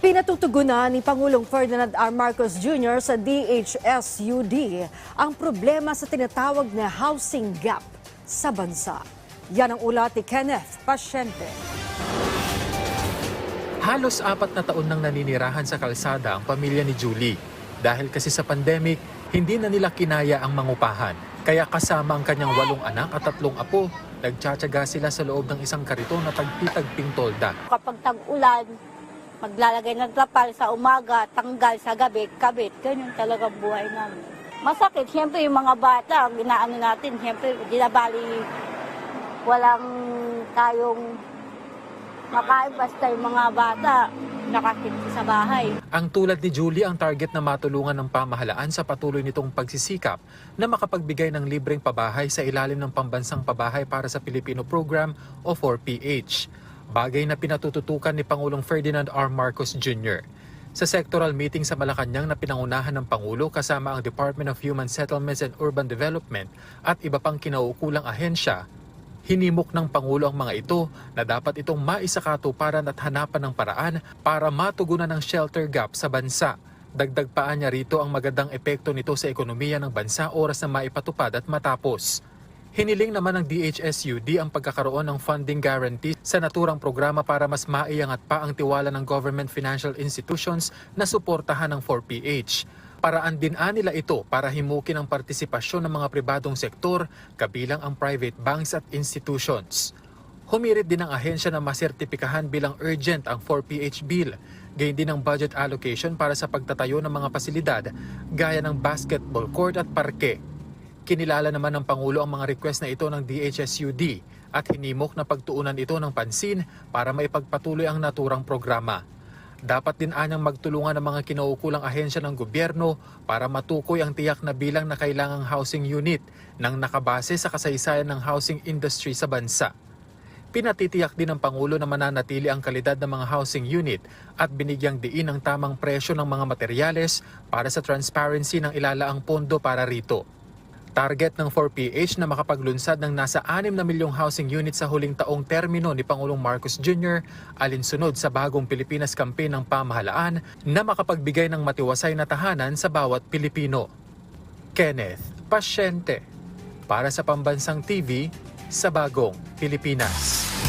Pinatutugunan ni Pangulong Ferdinand R. Marcos Jr. sa DHSUD ang problema sa tinatawag na housing gap sa bansa. Yan ang ulat ni Kenneth Pasyente. Halos 4 na taon nang naninirahan sa kalsada ang pamilya ni Julie. Dahil kasi sa pandemic, hindi na nila kinaya ang mangupahan. Kaya kasama ang kanyang 8 anak at 3 apo, nagtsatsaga sila sa loob ng isang kariton na tagpi-tagping tolda. Kapag tag-ulan, maglalagay ng trapal sa umaga, tanggal sa gabi, kabit. Ganyan talaga buhay namin. Masakit, siyempre yung mga bata, ang ginaano natin, siyempre, di na bali, walang tayong makain basta yung mga bata nakakinti sa bahay. Ang tulad ni Julie ang target na matulungan ng pamahalaan sa patuloy nitong pagsisikap na makapagbigay ng libreng pabahay sa ilalim ng Pambansang Pabahay para sa Pilipino Program o 4PH. Bagay na pinatututukan ni Pangulong Ferdinand R. Marcos Jr. Sa sectoral meeting sa Malacanang na pinangunahan ng Pangulo kasama ang Department of Human Settlements and Urban Development at iba pang kinauukulang ahensya, hinimok ng Pangulo ang mga ito na dapat itong maisakatuparan at hanapan ng paraan para matugunan ang shelter gap sa bansa. Dagdag pa niya rito ang magandang epekto nito sa ekonomiya ng bansa oras na maipatupad at matapos. Hiniling naman ng DHSUD ang pagkakaroon ng funding guarantee sa naturang programa para mas maiangat pa ang tiwala ng government financial institutions na suportahan ng 4PH. Paraan din nila ito para himukin ang partisipasyon ng mga pribadong sektor kabilang ang private banks at institutions. Humirit din ang ahensya na masertipikahan bilang urgent ang 4PH bill. Gayon din ang budget allocation para sa pagtatayo ng mga pasilidad gaya ng basketball court at parke. Kinilala naman ng Pangulo ang mga request na ito ng DHSUD at hinimok na pagtuunan ito ng pansin para maipagpatuloy ang naturang programa. Dapat din anyang magtulungan ng mga kinaukulang ahensya ng gobyerno para matukoy ang tiyak na bilang na kailangang housing unit nang nakabase sa kasaysayan ng housing industry sa bansa. Pinatitiyak din ng Pangulo na mananatili ang kalidad ng mga housing unit at binigyang diin ang tamang presyo ng mga materyales para sa transparency ng ilalaang pondo para rito. Target ng 4PH na makapaglunsad ng nasa 6 na milyong housing units sa huling taong termino ni Pangulong Marcos Jr. alinsunod sa bagong Pilipinas campaign ng pamahalaan na makapagbigay ng matiwasay na tahanan sa bawat Pilipino. Kenneth Pasyente para sa Pambansang TV sa Bagong Pilipinas.